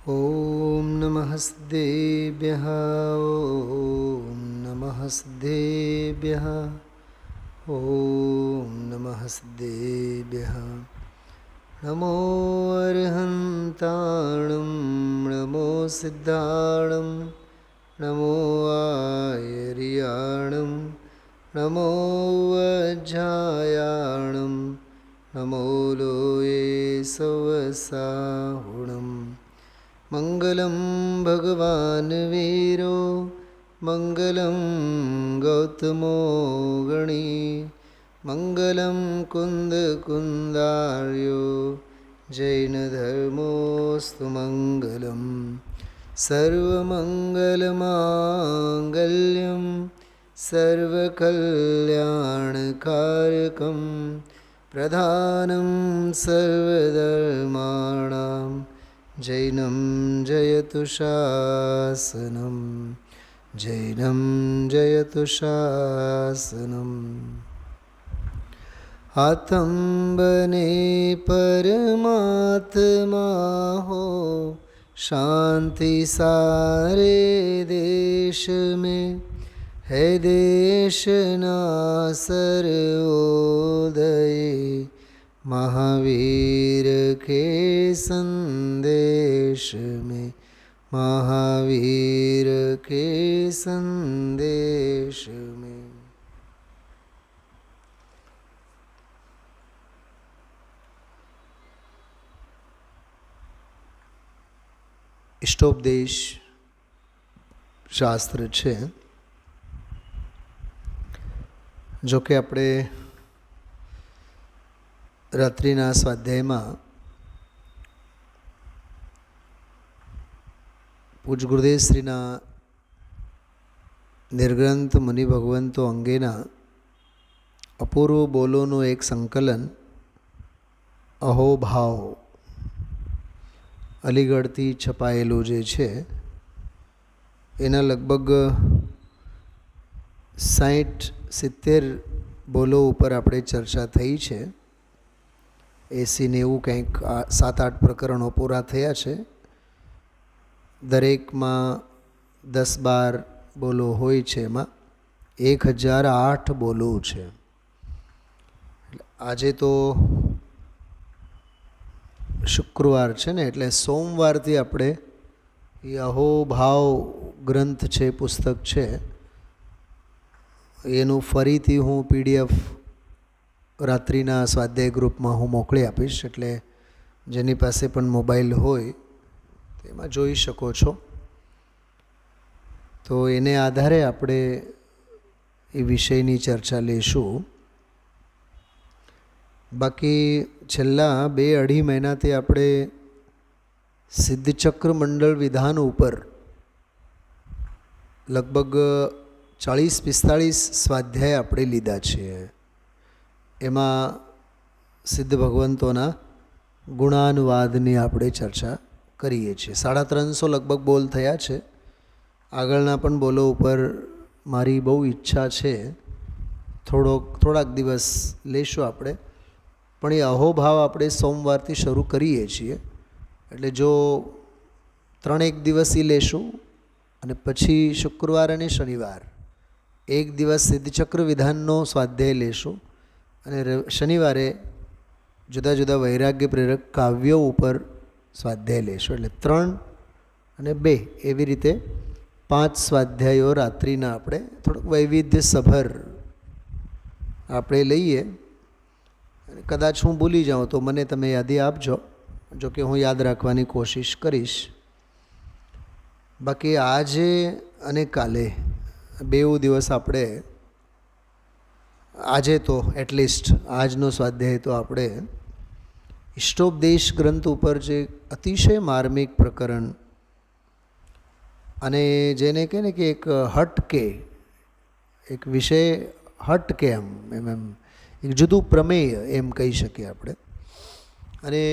ॐ नमस्तेभ्यः ॐ नमस्तेभ्यः ॐ नमस्तेभ्यः। नमो अर्हन्ताणं नमो सिद्धाणं नमो आयर्याणं नमो वज्रायाणं नमो लोये सवसाहुणम्। मङ्गलं भगवान् वीरो मङ्गलं गौतमो गणी मङ्गलं कुन्दकुन्दार्यो जैनधर्मोऽस्तु मङ्गलं। सर्वमङ्गलमाङ्गल्यं सर्वकल्याणकारकं प्रधानं सर्वधर्माणां जैनं जयतु शासनं जैनं जयतु शासनम्। हाथं बने परमात्मा हो शांति सारे देश में है देश ना सर्वोदय महावीर के संदेश में महावीर के संदेश में। इष्टोपदेश शास्त्र છે જો કે આપણે રાત્રિના સ્વાધ્યાયમાં પૂજ ગુરુદેવ શ્રીના નિર્ગ્રંથ મુનિ ભગવંતો અંગેના અપૂર્વ બોલોનું એક સંકલન અહોભાવ અલીગઢથી છપાયેલું જે છે એના લગભગ 60-70 બોલો ઉપર આપણે ચર્ચા થઈ છે. 80-90 કંઈક 7-8 પ્રકરણો પૂરા થયા છે. દરેકમાં 10-12 બોલો હોય છે. એમાં 1008 બોલો છે. આજે તો શુક્રવાર છે ને, એટલે સોમવારથી આપણે એ અહોભાવ ગ્રંથ છે, પુસ્તક છે, એનું ફરીથી હું PDF રાત્રિના સ્વાધ્યાય ગ્રુપમાં હું મોકલી આપીશ. એટલે જેની પાસે પણ મોબાઈલ હોય તેમાં જોઈ શકો છો. તો એને આધારે આપણે એ વિષયની ચર્ચા લઈશું. બાકી છેલ્લા 2-2.5 મહિનાથી આપણે સિદ્ધચક્ર મંડળ વિધાન ઉપર લગભગ 40-45 સ્વાધ્યાય આપણે લીધા છે. એમાં સિદ્ધ ભગવંતોના ગુણાનુવાદની આપણે ચર્ચા કરીએ છીએ. 350 લગભગ બોલ થયા છે. આગળના પણ બોલો ઉપર મારી બહુ ઈચ્છા છે, થોડાક દિવસ લેશું આપણે. પણ એ અહોભાવ આપણે સોમવારથી શરૂ કરીએ છીએ. એટલે જો 3-1 દિવસ એ લેશું અને પછી શુક્રવાર અને શનિવાર એક દિવસ સિદ્ધચક્ર વિધાનનો સ્વાધ્યાય લેશું અને શનિવારે જુદા જુદા વૈરાગ્ય પ્રેરક કાવ્યો ઉપર સ્વાધ્યાય લેશું. એટલે 3 અને 2 એવી રીતે 5 સ્વાધ્યાયો રાત્રિના આપણે થોડુંક વૈવિધ્યસભર આપણે લઈએ. કદાચ હું ભૂલી જાઉં તો મને તમે યાદી આપજો, જો કે હું યાદ રાખવાની કોશિશ કરીશ. બાકી આજે અને કાલે 2 દિવસ આપણે, આજે તો એટલીસ્ટ આજનો સ્વાધ્યાય તો આપણે ઇષ્ટોપદેશ ગ્રંથ ઉપર જે અતિશય માર્મિક પ્રકરણ અને જેને કહે ને કે એક હટકે એક વિષય હટકે એમ એક જુદું પ્રમેય એમ કહી શકીએ આપણે. અને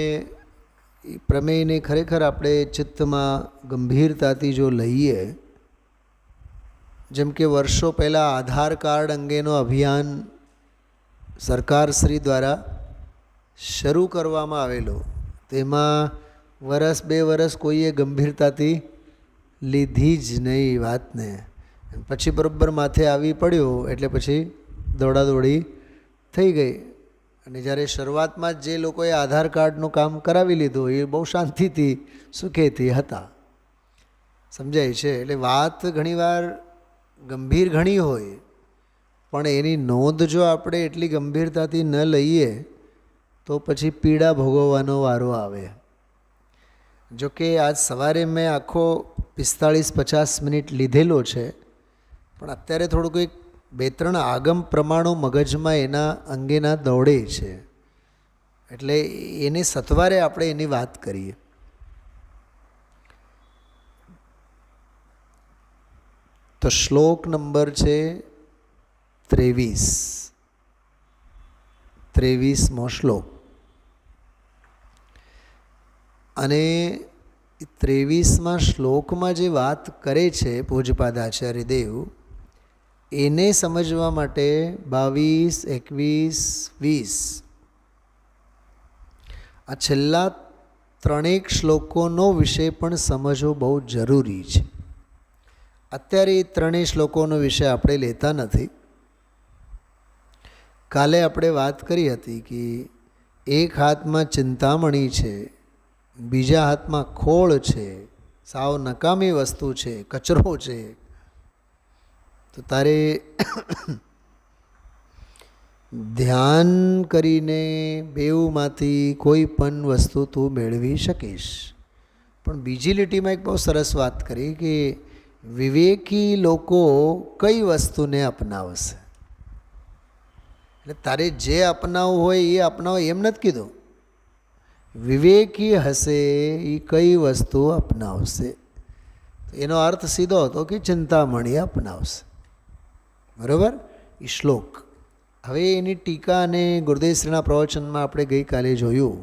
એ પ્રમેયને ખરેખર આપણે ચિત્તમાં ગંભીરતાથી જો લઈએ, જેમ કે વર્ષો પહેલાં આધાર કાર્ડ અંગેનો અભિયાન સરકારશ્રી દ્વારા શરૂ કરવામાં આવેલો, તેમાં વરસ 2 વરસ કોઈએ ગંભીરતાથી લીધી જ નહીં વાતને. પછી બરાબર માથે આવી પડ્યો એટલે પછી દોડાદોડી થઈ ગઈ. અને જ્યારે શરૂઆતમાં જ જે લોકોએ આધાર કાર્ડનું કામ કરાવી લીધું એ બહુ શાંતિથી સુખેથી હતા. સમજાય છે? એટલે વાત ઘણીવાર ગંભીર ઘણી હોય, પણ એની નોંધ જો આપણે એટલી ગંભીરતાથી ન લઈએ તો પછી પીડા ભોગવવાનો વારો આવે. જોકે આજ સવારે મેં આખો 45-50 મિનિટ લીધેલો છે, પણ અત્યારે થોડુંક એક 2-3 આગમ પ્રમાણો મગજમાં એના અંગેના દોડે છે, એટલે એને સત્વારે આપણે એની વાત કરીએ. તો શ્લોક નંબર છે 23મો શ્લોક. અને 23મા શ્લોકમાં જે વાત કરે છે પૂજ્યપાદ આચાર્ય દેવ, એને સમજવા માટે 22, 21, 20 આ છેલ્લા 3 શ્લોકોનો વિષય પણ સમજવો બહુ જરૂરી છે. અત્યારે એ 3 શ્લોકોનો વિષય આપણે લેતા નથી. કાલે આપણે વાત કરી હતી કે એક હાથમાં ચિંતામણી છે, બીજા હાથમાં ખોળ છે, સાવ નકામી વસ્તુ છે, કચરો છે. તો તારે ધ્યાન કરીને બેઉમાંથી કોઈ પણ વસ્તુ તું મેળવી શકીશ. પણ બીજી લીટીમાં એક બહુ સરસ વાત કરી કે વિવેકી લોકો કઈ વસ્તુને અપનાવશે. એટલે તારે જે અપનાવવું હોય એ અપનાવો એમ નથી કીધું. વિવેકી હશે એ કઈ વસ્તુ અપનાવશે. એનો અર્થ સીધો હતો કે ચિંતામણી અપનાવશે. બરાબર? એ શ્લોક. હવે એની ટીકા અને ગુરુદેવશ્રીના પ્રવચનમાં આપણે ગઈકાલે જોયું,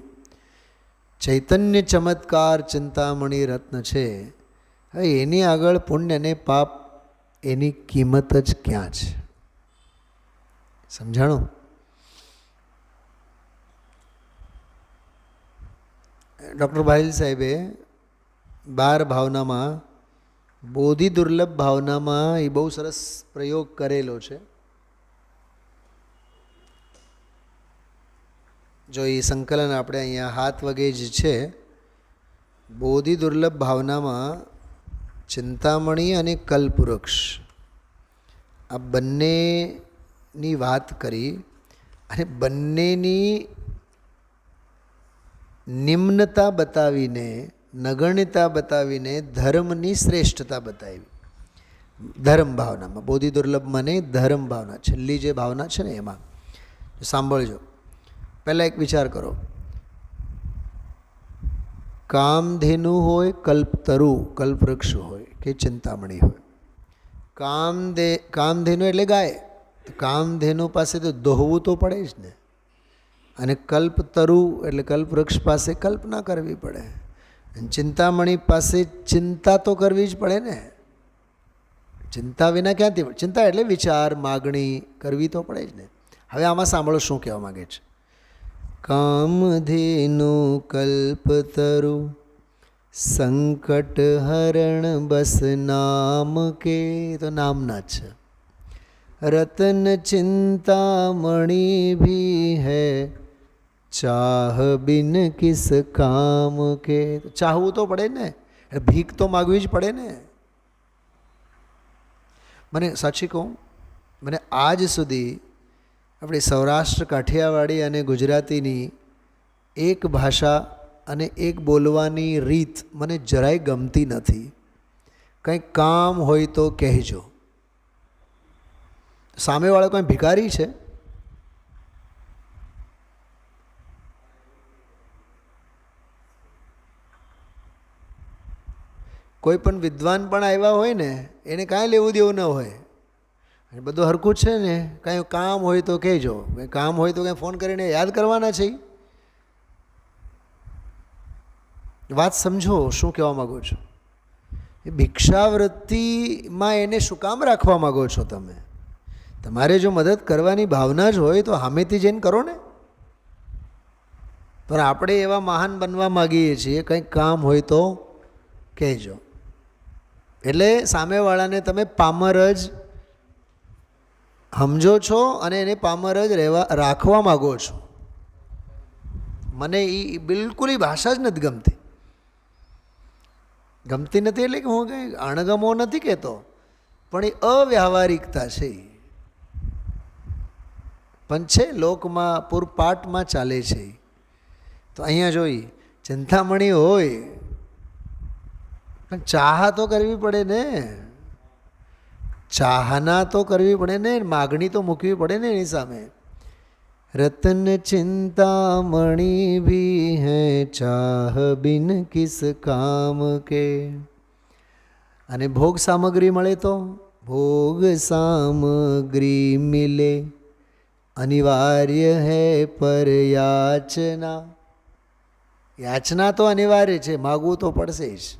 ચૈતન્ય ચમત્કાર ચિંતામણી રત્ન છે. હવે એની આગળ પુણ્ય અને પાપ એની કિંમત જ ક્યાં છે? સમજાણું? ડૉક્ટર ભાઈલ સાહેબે 12 ભાવનામાં બોધિ દુર્લભ ભાવનામાં એ બહુ સરસ પ્રયોગ કરેલો છે. જો એ સંકલન આપણે અહીંયા હાથ વગે જ છે. બોધિ દુર્લભ ભાવનામાં ચિંતામણી અને કલ્પવૃક્ષ આ બંનેની વાત કરી અને બંનેની નિમ્નતા બતાવીને, નગણ્યતા બતાવીને ધર્મની શ્રેષ્ઠતા બતાવી. ધર્મ ભાવનામાં બોધિ દુર્લભમાં ને ધર્મ ભાવના છેલ્લી જે ભાવના છે ને એમાં સાંભળજો. પહેલાં એક વિચાર કરો, કામધેનુ હોય, કલ્પતરુ કલ્પવૃક્ષ હોય કે ચિંતામણી હોય. કામધેનુ એટલે ગાય. તો કામધેનુ પાસે તો દોહવું તો પડે જ ને. અને કલ્પતરુ એટલે કલ્પવૃક્ષ પાસે કલ્પના કરવી પડે. અને ચિંતામણી પાસે ચિંતા તો કરવી જ પડે ને. ચિંતા વિના ક્યાંથી? ચિંતા એટલે વિચાર, માગણી કરવી તો પડે જ ને. હવે આમાં સાંભળો શું કહેવા માગે છે. કામધેનુ કલ્પતરુ સંકટ હરણ બસ નામ કે, તો નામના છે. રતન ચિંતામણી ભી હૈ ચાહ બિન કિસ કામ કે. ચાહવું તો પડે ને, ભીખ તો માગવી જ પડે ને. મને સાચી કહું, મને આજ સુધી આપણી સૌરાષ્ટ્ર કાઠિયાવાડી અને ગુજરાતીની એક ભાષા અને એક બોલવાની રીત મને જરાય ગમતી નથી. કંઈક કામ હોય તો કહેજો. સામેવાળો કોઈ ભિખારી છે? કોઈ પણ વિદ્વાન પણ આવ્યા હોય ને એને કાંઈ લેવું દેવું ન હોય, બધું હરખું છે ને. કાંઈ કામ હોય તો કહેજો. કંઈ કામ હોય તો કંઈ ફોન કરીને યાદ કરવાના છે. વાત સમજો શું કહેવા માગો છો. એ ભિક્ષાવૃત્તિમાં એને શું કામ રાખવા માગો છો તમે? તમારે જો મદદ કરવાની ભાવના જ હોય તો સામેથી જઈને કરો ને. પણ આપણે એવા મહાન બનવા માગીએ છીએ, કંઈક કામ હોય તો કહેજો. એટલે સામેવાળાને તમે પામર જ સમજો છો અને એને પામર જ રાખવા માગો છો. મને એ બિલકુલ ભાષા જ નથી ગમતી. ગમતી નથી એટલે કે હું કંઈ અણગમો નથી કહેતો, પણ એ અવ્યાવહારિકતા છે. પણ છે લોકમાં પૂરપાટમાં ચાલે છે. તો અહીંયા જોઈ ચિંતામણી હોય પણ ચાહ તો કરવી પડે ને, ચાહના તો કરવી પડે ને, માગણી તો મૂકવી પડે ને એની સામે. रतन चिंतामणि भी है चाह बिन किस काम के. અને ભોગ સામગ્રી મળે તો ભોગ સામગ્રી મિલે અનિવાર્ય है पर याचना. યાચના તો અનિવાર્ય છે, માગવું તો પડશે જ.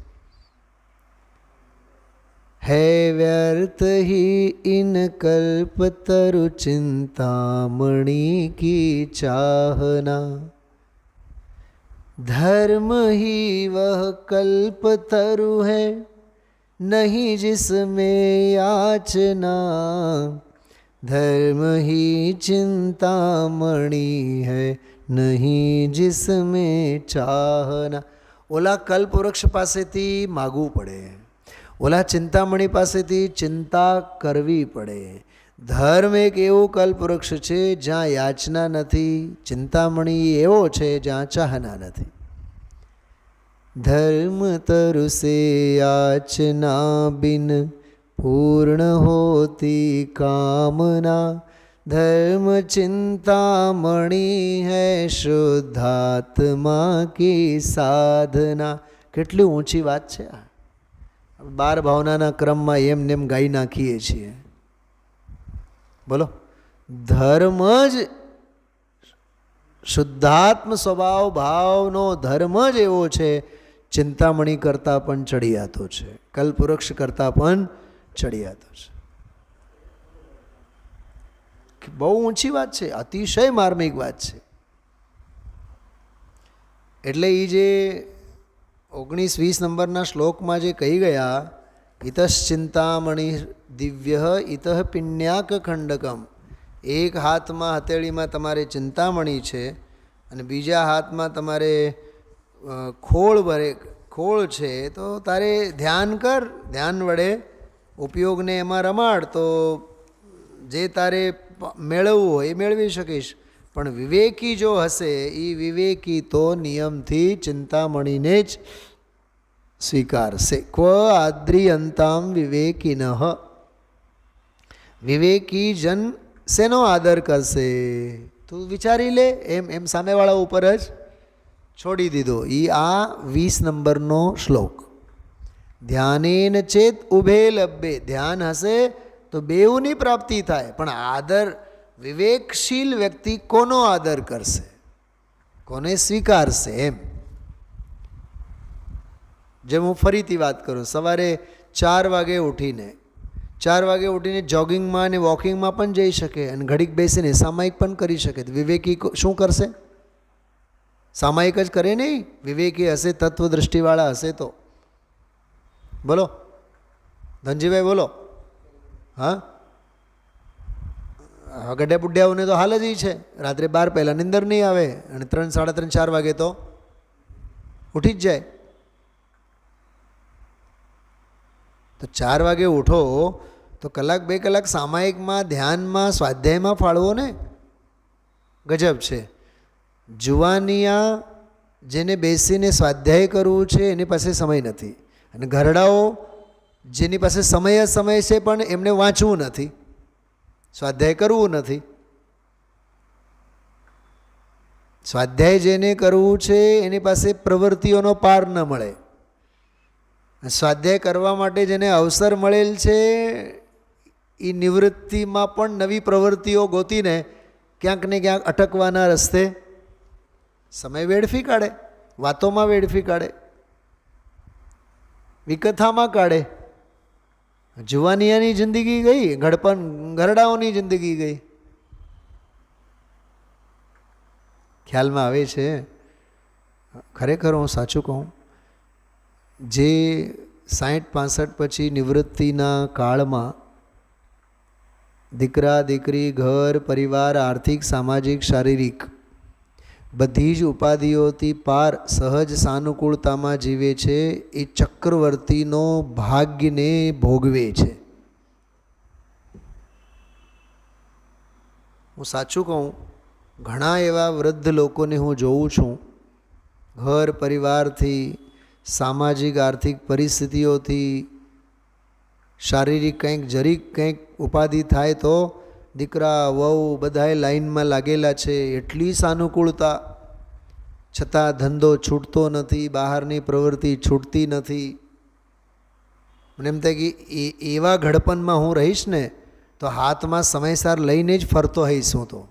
है व्यर्थ ही इन कल्पतरु चिंतामणि की चाहना. धर्म ही वह कल्पतरु है नहीं जिसमें याचना. धर्म ही चिंतामणि है नहीं जिसमें चाहना. ઓલા કલ્પવૃક્ષ પાસેથી માગવું પડે, ઓલા ચિંતામણી પાસેથી ચિંતા કરવી પડે. ધર્મ એક એવું કલ્પવૃક્ષ છે જ્યાં યાચના નથી, ચિંતામણી એવો છે જ્યાં ચાહના નથી. ધર્મ તરુ સે યાચના બિન પૂર્ણ હોતી કામના. ધર્મ ચિંતામણી હૈ શુદ્ધાત્મા કી સાધના. કેટલી ઊંચી વાત છે આ. 12 ભાવનાના ક્રમમાં એમને એમ ગાઈ નાખીએ છીએ. બોલો, ધર્મ જ શુદ્ધાત્મ સ્વભાવ ભાવનો ધર્મ જ એવો છે, ચિંતામણી કરતાં પણ ચડિયાતો છે, કલ્પવૃક્ષ કરતાં પણ ચડિયાતો છે. બહુ ઊંચી વાત છે, અતિશય માર્મિક વાત છે. એટલે એ જે 19-20 નંબરના શ્લોકમાં જે કહી ગયા, ઇતશ્ચિંતામણિ દિવ્ય ઇતઃ પિણ્યાક ખંડકમ. એક હાથમાં હથેળીમાં તમારે ચિંતામણી છે અને બીજા હાથમાં તમારે ખોળ છે. તો તારે ધ્યાન કર, ધ્યાન વડે ઉપયોગને એમાં રમાડ, તો જે તારે મેળવવું હોય એ મેળવી શકીશ. પણ વિવેકી જો હશે એ વિવેકી તો નિયમથી ચિંતામણીને જ સ્વીકારશે. ક્વ આદ્રિયંતામ વિવેકિનઃ. વિવેકી જન શેનો આદર કરશે તું વિચારી લે. એમ સામેવાળા ઉપર જ છોડી દીધો. એ આ 20 નંબરનો શ્લોક. ધ્યાનેન ચેત ઉભે લબ્બે. ધ્યાન હશે તો બેઉની પ્રાપ્તિ થાય. પણ આદર, વિવેકશીલ વ્યક્તિ કોનો આદર કરશે, કોને સ્વીકારશે? એમ જેમ હું ફરીથી વાત કરું, સવારે 4 વાગે ઉઠીને જોગિંગમાં અને વોકિંગમાં પણ જઈ શકે અને ઘડીક બેસીને સામાયિક પણ કરી શકે. વિવેકી શું કરશે? સામાયિક જ કરે નહીં. વિવેકી હશે, તત્વદૃષ્ટિવાળા હશે તો. બોલો ધનજીભાઈ, બોલો. હા, ગડ્યા બુઢિયાઓને તો હાલ જ છે, રાત્રે 12 પહેલાં નિંદર નહીં આવે અને 3, 3:30, 4 વાગે તો ઉઠી જ જાય. તો 4 વાગે ઉઠો તો કલાક 2 કલાક સામાયિકમાં, ધ્યાનમાં, સ્વાધ્યાયમાં ફાળવો ને. ગજબ છે. જુવાનિયા જેને બેસીને સ્વાધ્યાય કરવું છે એની પાસે સમય નથી, અને ઘરડાઓ જેની પાસે સમય છે પણ એમને વાંચવું નથી, સ્વાધ્યાય કરવું નથી. સ્વાધ્યાય જેને કરવું છે એની પાસે પ્રવૃત્તિઓનો પાર ન મળે. સ્વાધ્યાય કરવા માટે જેને અવસર મળેલ છે એ નિવૃત્તિમાં પણ નવી પ્રવૃત્તિઓ ગોતીને ક્યાંક ને ક્યાંક અટકવાના રસ્તે સમય વેડફી કાઢે, વાતોમાં વેડફી કાઢે, વિકથામાં કાઢે. જુવાનિયાની જિંદગી ગઈ, ઘરડાઓની જિંદગી ગઈ. ખ્યાલમાં આવે છે? ખરેખર હું સાચું કહું, જે 60-65 પછી નિવૃત્તિના કાળમાં દીકરા દીકરી, ઘર પરિવાર, આર્થિક સામાજિક શારીરિક બધી જ ઉપાધિઓથી પાર સહજ સાનુકૂળતામાં જીવે છે, એ ચક્રવર્તીનો ભાગ્યને ભોગવે છે. હું સાચું કહું, ઘણા એવા વૃદ્ધ લોકોને હું જોઉં છું, ઘર પરિવારથી, સામાજિક આર્થિક પરિસ્થિતિઓથી, શારીરિક કંઈક ઉપાધિ થાય તો દીકરા વહુ બધાએ લાઈનમાં લાગેલા છે, એટલી સાનુકૂળતા છતાં ધંધો છૂટતો નથી, બહારની પ્રવૃત્તિ છૂટતી નથી. મને એમ થાય કે એવા ઘડપણમાં હું રહીશ ને તો હાથમાં સમયસર લઈને જ ફરતો હઈશ હું તો.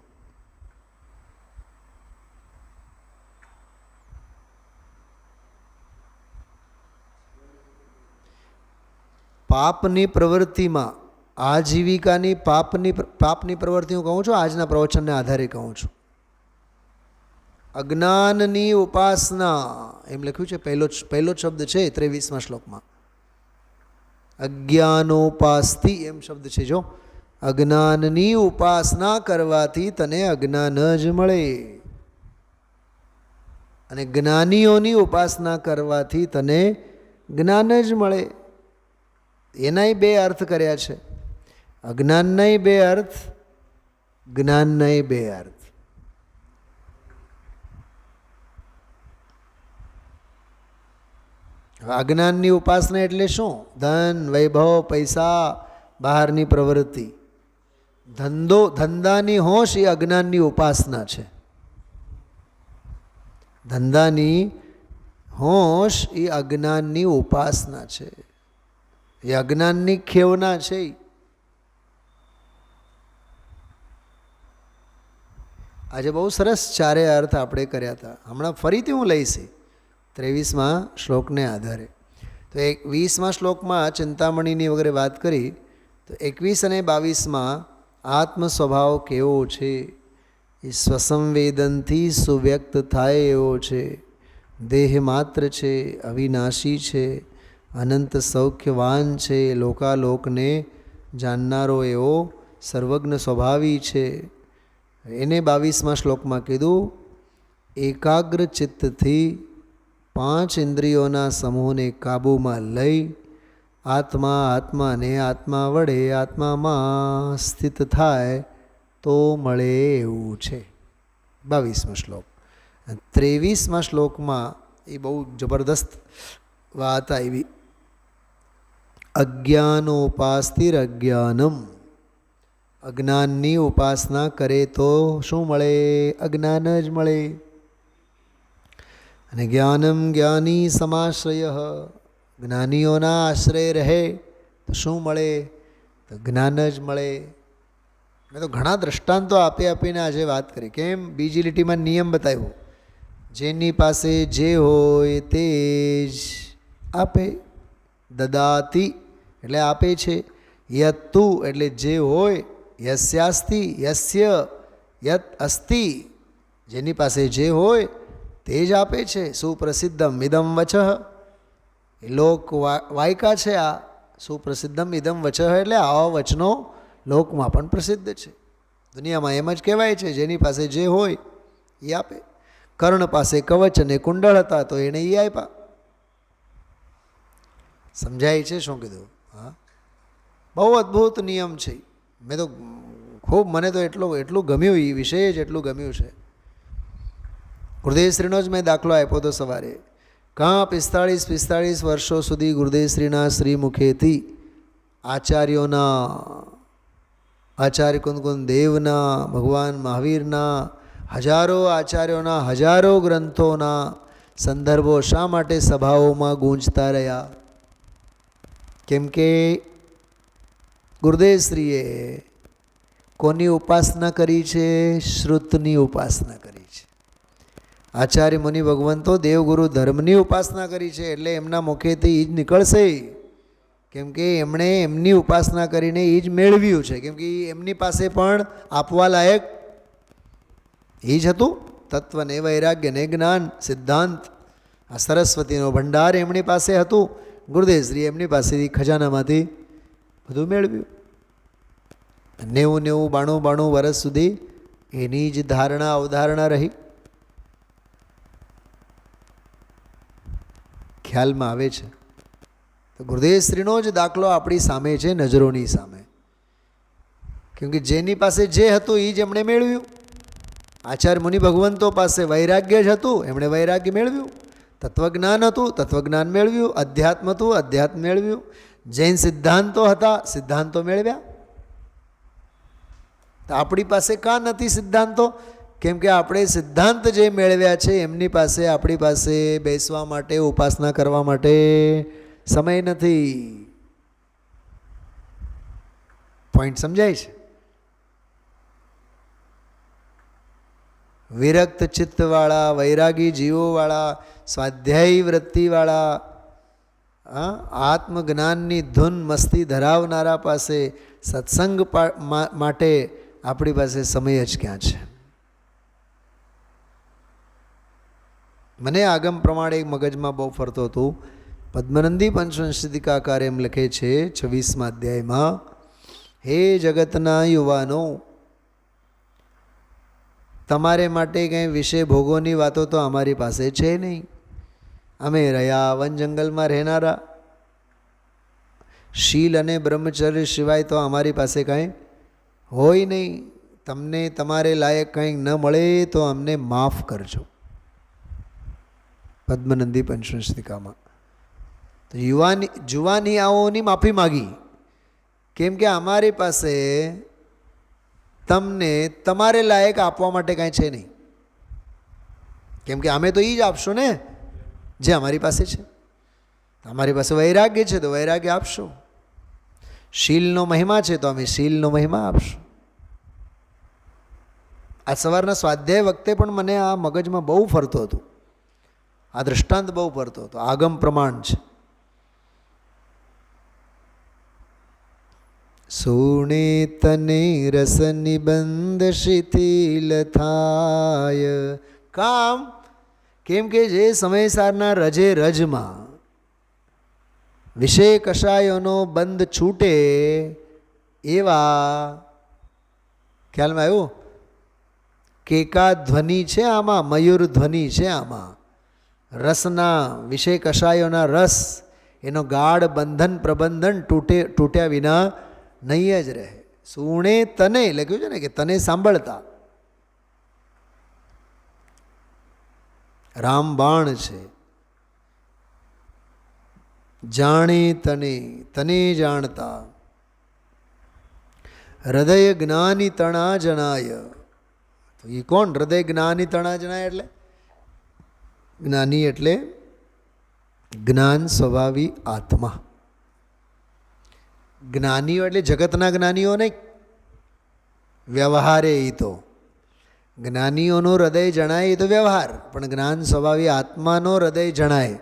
પાપની પ્રવૃત્તિમાં, આજીવિકાની પાપની પ્રવૃત્તિ હું કહું છું, આજના પ્રવચનને આધારે કહું છું. અજ્ઞાનની ઉપાસના એમ લખ્યું છે, પહેલો જ શબ્દ છે 23મા શ્લોકમાં. અજ્ઞાનોપાસ્તિ એમ શબ્દ છે. જો અજ્ઞાનની ઉપાસના કરવાથી તને અજ્ઞાન જ મળે, અને જ્ઞાનીઓની ઉપાસના કરવાથી તને જ્ઞાન જ મળે. એનાય બે અર્થ કર્યા છે, અજ્ઞાનનાય બે અર્થ, જ્ઞાનનાય બે અર્થ. અજ્ઞાનની ઉપાસના એટલે શું? ધન, વૈભવ, પૈસા, બહારની પ્રવૃત્તિ. ધંધાની હોશ એ અજ્ઞાનની ઉપાસના છે. ધંધાની હોશ એ અજ્ઞાનની ઉપાસના છે, એ અજ્ઞાનની ખેવના છે. આજે બહુ સરસ ચારે અર્થ આપણે કર્યા હતા. હમણાં ફરીથી હું લઈશ 23મા શ્લોકને આધારે. તો 20મા શ્લોકમાં ચિંતામણીની વગેરે વાત કરી, તો 21 અને 22માં આત્મ સ્વભાવ કેવો છે એ સ્વસંવેદનથી સુવ્યક્ત થાય એવો છે. દેહ માત્ર છે, અવિનાશી છે, અનંત સૌખ્યવાન છે, લોકાલોકને જાણનારો એવો સર્વજ્ઞ સ્વભાવી છે. એને 22મા શ્લોકમાં કીધું, એકાગ્ર ચિત્તથી 5 ઇન્દ્રિયોના સમૂહને કાબૂમાં લઈ આત્માને આત્મા વડે આત્મામાં સ્થિત થાય તો મળે એવું છે. 22મો શ્લોક. 23મા શ્લોકમાં એ બહુ જબરદસ્ત વાત આવી. અજ્ઞાનોપાસ્તિર અજ્ઞાનમ, અજ્ઞાનની ઉપાસના કરે તો શું મળે? અજ્ઞાન જ મળે. અને જ્ઞાનમ જ્ઞાની સમાશ્રય, જ્ઞાનીઓના આશ્રય રહે તો શું મળે? તો જ્ઞાન જ મળે. મેં તો ઘણા દ્રષ્ટાંતો આપીને આજે વાત કરી. કેમ? બીજી લીટીમાં નિયમ બતાવ્યો, જેની પાસે જે હોય તે જ આપે. દદાતિ એટલે આપે છે, યત્તુ એટલે જે હોય, યસ્યાસ્તિ યસ્ય યત અસ્તિ, જેની પાસે જે હોય તે જ આપે છે. સુપ્રસિદ્ધમ ઇદમ વચઃ, એ લોક વાયકા છે આ. સુપ્રસિદ્ધમ ઇદમ વચઃ એટલે આવા વચનો લોકમાં પણ પ્રસિદ્ધ છે. દુનિયામાં એમ જ કહેવાય છે, જેની પાસે જે હોય એ આપે. કર્ણ પાસે કવચ અને કુંડળ હતા તો એણે એ આપ્યા. સમજાય છે શું કીધું? હા, બહુ અદ્ભુત નિયમ છે. મેં તો મને તો એટલું ગમ્યું, એ વિષય જ એટલું ગમ્યું છે. ગુરુદેવશ્રીનો જ મેં દાખલો આપ્યો હતો સવારે. કાં 45 વર્ષો સુધી ગુરુદેવશ્રીના શ્રીમુખેથી આચાર્ય કુંદકુંદ દેવના, ભગવાન મહાવીરના, હજારો આચાર્યોના, હજારો ગ્રંથોના સંદર્ભો શા માટે સભાઓમાં ગૂંજતા રહ્યા? કેમ કે ગુરુદેવશ્રીએ કોની ઉપાસના કરી છે? શ્રુતની ઉપાસના કરી છે. આચાર્ય મુનિ ભગવંતો દેવગુરુ ધર્મની ઉપાસના કરી છે, એટલે એમના મુખેથી એ જ નીકળશે. કેમ કે એમણે એમની ઉપાસના કરીને એ જ મેળવ્યું છે. કેમ કે એમની પાસે પણ આપવા લાયક એ જ હતું. તત્વ ને વૈરાગ્ય ને જ્ઞાન સિદ્ધાંત આ સરસ્વતીનો ભંડાર એમની પાસે હતું. ગુરુદેવશ્રી એમની પાસેથી ખજાનામાંથી બધું મેળવ્યું. 90 વર્ષ સુધી એની જ ધારણા અવધારણા રહી. ખ્યાલમાં આવે છે તો ગુરુદેવશ્રીનો જ દાખલો આપણી સામે છે, નજરોની સામે. કેમ કે જેની પાસે જે હતું એ જ એમણે મેળવ્યું. આચાર્ય મુનિ ભગવંતો પાસે વૈરાગ્ય જ હતું, એમણે વૈરાગ્ય મેળવ્યું. તત્વજ્ઞાન હતું, તત્વજ્ઞાન મેળવ્યું. અધ્યાત્મ હતું, અધ્યાત્મ મેળવ્યું. જૈન સિદ્ધાંતો હતા, સિદ્ધાંતો મેળવ્યા. તો આપણી પાસે કાં નથી સિદ્ધાંતો? કેમ કે આપણે સિદ્ધાંત જે મેળવ્યા છે એમની પાસે આપણી પાસે બેસવા માટે, ઉપાસના કરવા માટે સમય નથી. પોઈન્ટ સમજાય છે? વિરક્ત ચિત્તવાળા, વૈરાગી જીવોવાળા, સ્વાધ્યાયી વૃત્તિવાળા, આત્મજ્ઞાનની ધૂન મસ્તી ધરાવનારા પાસે સત્સંગ માટે આપણી પાસે સમય જ ક્યાં છે? મને આગમ પ્રમાણે એક મગજમાં બહુ ફરતો હતું. પદ્મનંદી પંચવંશિકાકાર એમ લખે છે 26મા અધ્યાયમાં, હે જગતના યુવાનો, તમારે માટે કંઈ વિષય ભોગોની વાતો તો અમારી પાસે છે નહીં. અમે રહ્યા વન જંગલમાં રહેનારા. શીલ અને બ્રહ્મચર્ય સિવાય તો અમારી પાસે કાંઈ હોય નહીં. તમને તમારે લાયક કંઈક ન મળે તો અમને માફ કરજો. પદ્મનંદી પંચવંશિકામાં તો જુવાનિયાઓની માફી માગી. કેમ કે અમારી પાસે તમને તમારે લાયક આપવા માટે કાંઈ છે નહીં. કેમ કે અમે તો એ જ આપશો ને જે અમારી પાસે છે. અમારી પાસે વૈરાગ્ય છે તો વૈરાગ્ય આપશો. શીલનો મહિમા છે તો અમે શીલનો મહિમા આપશું. આ સવારના સ્વાધ્યાય વખતે પણ મને આ મગજમાં બહુ ફરતું હતું. આ દૃષ્ટાંત બહુ ફરતો હતો. આગમ પ્રમાણ છે. સુણે તને રસ નિબંધ શિથિલ થાય. કામ કેમ કે જે સમયસારના રજે રજમાં વિષય કષાયોનો બંધ છૂટે એવા, ખ્યાલમાં આવ્યું? કેકા ધ્વનિ છે આમાં, મયુર ધ્વનિ છે આમાં. રસના વિષય કષાયોના રસ એનો ગાઢ બંધન પ્રબંધન તૂટ્યા વિના નહીં જ રહે. સુણે તને લખ્યું છે ને કે તને સાંભળતા. રામબાણ છે. જાણે તને, તને જાણતા. હૃદય જ્ઞાની તણા જણાય. તો એ કોણ હૃદય જ્ઞાની તણા જણાય? એટલે જ્ઞાની એટલે જ્ઞાન સ્વભાવી આત્મા. જ્ઞાનીઓ એટલે જગતના જ્ઞાનીઓ નહીં, વ્યવહારે. એ તો જ્ઞાનીઓનું હૃદય જણાય એ તો વ્યવહાર, પણ જ્ઞાન સ્વભાવી આત્માનો હૃદય જણાય.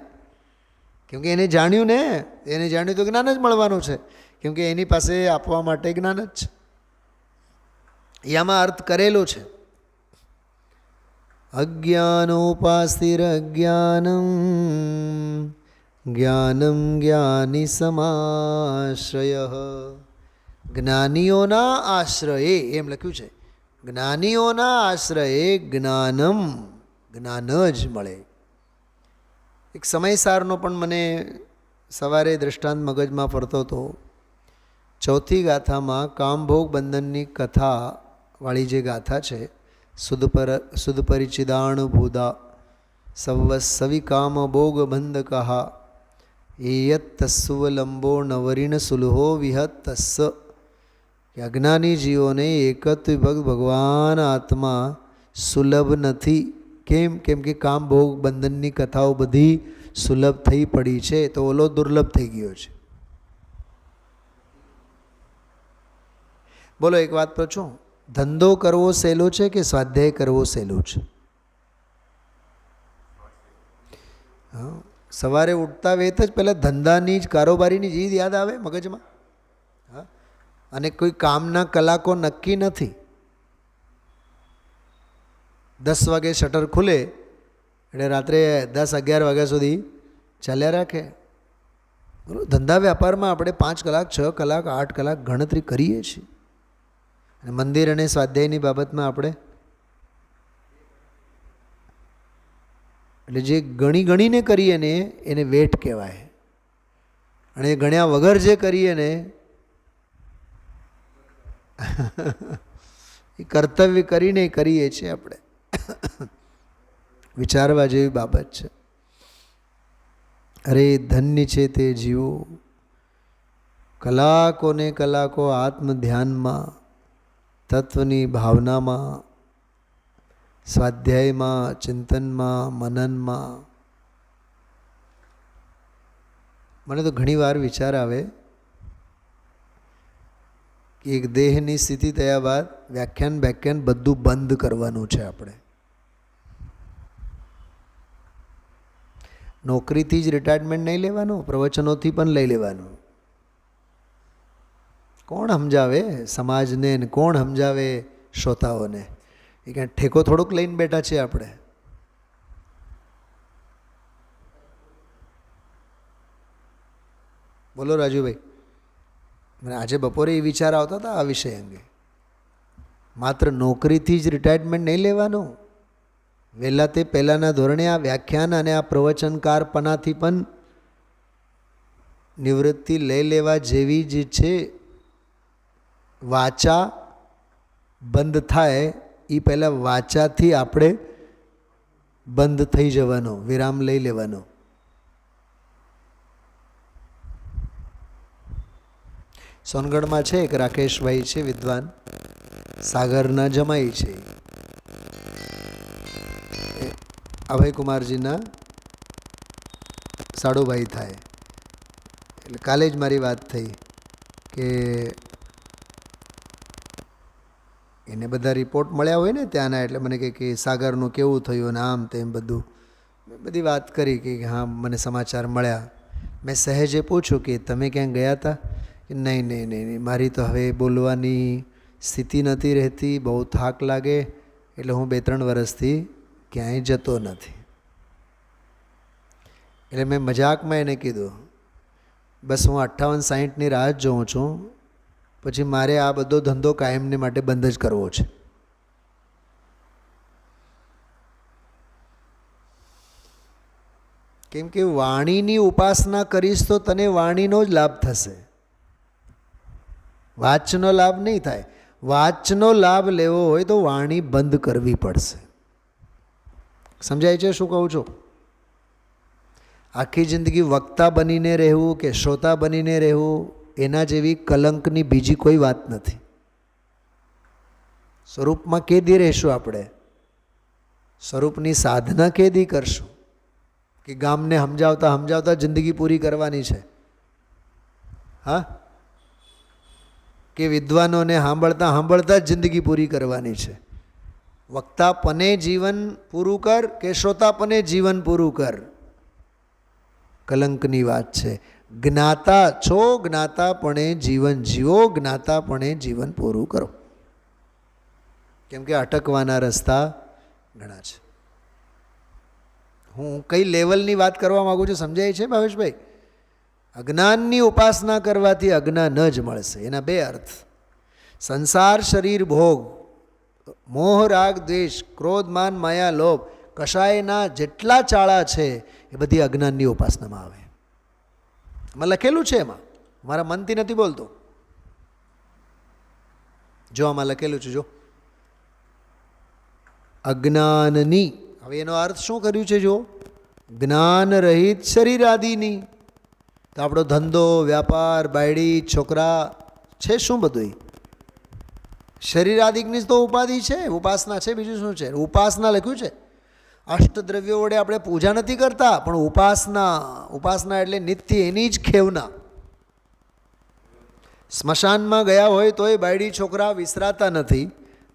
કેમ કે એને જાણ્યું ને, એને જાણ્યું તો જ્ઞાન જ મળવાનું છે. કેમ કે એની પાસે આપવા માટે જ્ઞાન જ છે. આમાં અર્થ કરેલો છે. અજ્ઞાનોપાસ્તિર અજ્ઞાનમ જ્ઞાનમ જ્ઞાની સમાશ્રય. જ્ઞાનીઓના આશ્રયે એમ લખ્યું છે. જ્ઞાનીઓના આશ્રયે જ્ઞાનમ, જ્ઞાન જ મળે. એક સમયસારનો પણ મને સવારે દૃષ્ટાંત મગજમાં ફરતો હતો. 4થી ગાથામાં કામભોગ બંધનની કથાવાળી જે ગાથા છે, સુદ પરિચિદાણુભૂદા સવિકામ ભોગ બંધ કહા એયત તસ્વલંબો નવરીણ સુલહો વિહત તસ્સ. કે અજ્ઞાની જીવોને એકત્વ વિભક્ત ભગવાન આત્મા સુલભ નથી. કેમ? કેમ કે કામ ભોગ બંધનની કથાઓ બધી સુલભ થઈ પડી છે, તો ઓલો દુર્લભ થઈ ગયો છે. બોલો એક વાત પૂછું, ધંધો કરવો સહેલો છે કે સ્વાધ્યાય કરવો સહેલો છે? હા, સવારે ઉઠતા વેત જ પહેલાં ધંધાની જ, કારોબારીની જ યાદ આવે મગજમાં. હા, અને કોઈ કામના કલાકો નક્કી નથી. 10 વાગે શટર ખુલે એટલે રાત્રે 10-11 વાગ્યા સુધી ચાલ્યા રાખે. ધંધા વ્યાપારમાં આપણે 5 કલાક 6 કલાક 8 કલાક ગણતરી કરીએ છીએ, અને મંદિર અને સ્વાધ્યાયની બાબતમાં આપણે એટલે જે ગણીને કરીએ ને એને વેટ કહેવાય, અને ગણ્યા વગર જે કરીએ ને એ કર્તવ્ય કરીને કરીએ છીએ આપણે. વિચારવા જેવી બાબત છે. અરે ધન્ય છે તે જીવો, કલાકોને કલાકો આત્મ ધ્યાનમાં, તત્વની ભાવનામાં, સ્વાધ્યાયમાં, ચિંતનમાં, મનનમાં. મને તો ઘણી વાર વિચાર આવે કે એક દેહની સ્થિતિ થયા બાદ વ્યાખ્યાન બધું બંધ કરવાનું છે આપણે. નોકરીથી જ રિટાયરમેન્ટ નહીં લેવાનું, પ્રવચનોથી પણ લઈ લેવાનું. કોણ સમજાવે સમાજને ને કોણ સમજાવે શ્રોતાઓને? એ ક્યાં ઠેકો થોડુંક લઈને બેઠા છીએ આપણે. બોલો રાજુભાઈ. મને આજે બપોરે એ વિચાર આવતા હતા આ વિષય અંગે. માત્ર નોકરીથી જ રિટાયરમેન્ટ નહીં લેવાનું, વહેલા તે પહેલાંના ધોરણે આ વ્યાખ્યાન અને આ પ્રવચનકારપણાથી પણ નિવૃત્તિ લઈ લેવા જેવી જ છે. વાચા બંધ થાય એ પહેલાં વાચાથી આપણે બંધ થઈ જવાનો, વિરામ લઈ લેવાનો. સોનગઢમાં છે એક રાકેશભાઈ છે, વિદ્વાન, સાગરના જમાઈ છે. અભયકુમારજીના સાડુભાઈ થાય. એટલે કાલે જ મારી વાત થઈ કે એને બધા રિપોર્ટ મળ્યા હોય ને ત્યાંના, એટલે મને કહે કે સાગરનું કેવું થયું ને આમ તેમ બધું. મેં બધી વાત કરી કે હા મને સમાચાર મળ્યા. મેં સહેજે પૂછ્યું કે તમે ક્યાંય ગયા હતા? કે નહીં, મારી તો હવે બોલવાની સ્થિતિ નથી રહેતી, બહુ થાક લાગે, એટલે હું 2-3 વર્ષથી ક્યાંય જતો નથી. એટલે મેં મજાકમાં એને કીધું બસ હું 58-60ની રાહ જ જોઉં છું, પછી મારે આ બધો ધંધો કાયમને માટે બંધ જ કરવો છે. કેમ કે વાણીની ઉપાસના કરીશ તો તને વાણીનો જ લાભ થશે, વાચનો લાભ નહીં થાય. વાચનો લાભ લેવો હોય તો વાણી બંધ કરવી પડશે. સમજાય છે શું કહું છું? આખી જિંદગી વક્તા બનીને રહેવું કે શ્રોતા બનીને રહેવું, એના જેવી કલંકની બીજી કોઈ વાત નથી. સ્વરૂપમાં કેદી રહેશું આપણે? સ્વરૂપની સાધના કેદી કરશું? કે ગામને સમજાવતા જિંદગી પૂરી કરવાની છે? હા, કે વિદ્વાનોને સાંભળતા જ જિંદગી પૂરી કરવાની છે? વક્તાપને જીવન પૂરું કર કે શ્રોતાપને જીવન પૂરું કર? કલંકની વાત છે. જ્ઞાતા છો, જ્ઞાતાપણે જીવન જીવો, જ્ઞાતાપણે જીવન પૂરું કરો. કેમ કે અટકવાના રસ્તા ઘણા છે. હું કઈ લેવલની વાત કરવા માગું છું સમજાય છે ભાવેશભાઈ? અજ્ઞાનની ઉપાસના કરવાથી અજ્ઞાન જ મળશે. એના 2 અર્થ: સંસાર, શરીર, ભોગ, મોહ, રાગ, દ્વેષ, ક્રોધ, માન, માયા, લોભ, કશાયના જેટલા ચાળા છે એ બધી અજ્ઞાનની ઉપાસનામાં આવે. એમાં લખેલું છે, એમાં મારા મનથી નથી બોલતો. જો આમાં લખેલું છે, જો અજ્ઞાનની. હવે એનો અર્થ શું કર્યું છે? જો જ્ઞાન રહિત શરીર આદિની. તો આપણો ધંધો, વ્યાપાર, બાયડી, છોકરા છે, શું બધું શરીર આદિકની તો ઉપાધિ છે, ઉપાસના છે. બીજું શું છે? ઉપાસના લખ્યું છે. અષ્ટદ્રવ્યો વડે આપણે પૂજા નથી કરતા, પણ ઉપાસના એટલે નિત્ય એની જ ખેવના. સ્મશાનમાં ગયા હોય તોય બાયડી છોકરા વિસરાતા નથી,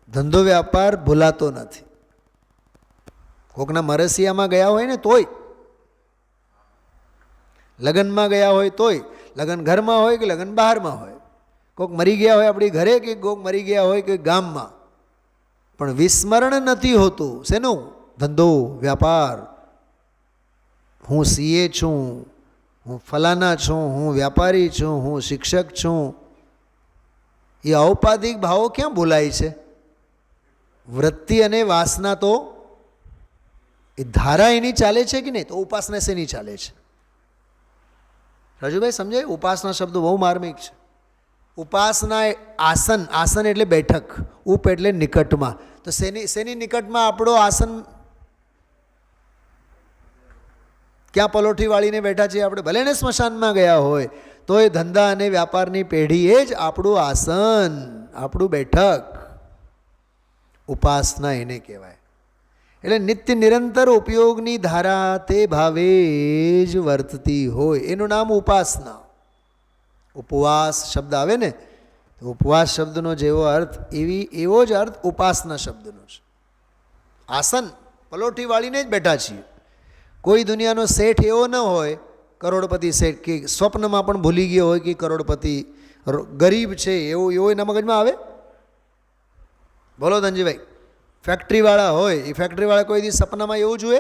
ધંધો વ્યાપાર ભૂલાતો નથી. કોકના મરસિયામાં ગયા હોય ને તોય, લગ્નમાં ગયા હોય તોય, લગ્ન ઘરમાં હોય કે લગ્ન બહારમાં હોય, કોક મરી ગયા હોય આપણી ઘરે કે કોક મરી ગયા હોય કે ગામમાં, પણ વિસ્મરણ નથી હોતું. શેનું? ધંધો, વ્યાપાર. હું સીએ છું, હું ફલાના છું, હું વ્યાપારી છું, હું શિક્ષક છું. એ ઔપાધિક ભાવો ક્યાં બોલાય છે? વૃત્તિ અને વાસના તો એ ધારા એની ચાલે છે કે નહીં? તો ઉપાસના શેની ચાલે છે? રાજુભાઈ સમજાય? ઉપાસના શબ્દ બહુ માર્મિક છે. ઉપાસના આસન, આસન એટલે બેઠક, ઉપ એટલે નિકટમાં. તો શેની નિકટમાં આપણો આસન? ક્યાં પલોઠી વાળીને બેઠા છીએ આપણે? ભલે ને સ્મશાનમાં ગયા હોય તો એ ધંધા અને વ્યાપારની પેઢી એ જ આપણું આસન, આપણું બેઠક. ઉપાસના એને કહેવાય. એટલે નિત્ય નિરંતર ઉપયોગની ધારા તે ભાવે જ વર્તતી હોય એનું નામ ઉપાસના. ઉપવાસ શબ્દ આવે ને, ઉપવાસ શબ્દનો જેવો અર્થ એવો જ અર્થ ઉપાસના શબ્દનો છે. આસન પલોઠી વાળીને જ બેઠા છીએ. કોઈ દુનિયાનો શેઠ એવો ન હોય, કરોડપતિ શેઠ, કે સ્વપ્નમાં પણ ભૂલી ગયો હોય કે કરોડપતિ ગરીબ છે એવો એના મગજમાં આવે? બોલો ધનજીભાઈ. ફેક્ટરીવાળા હોય, એ ફેક્ટરીવાળા કોઈ દિવસ સપનામાં એવું જુએ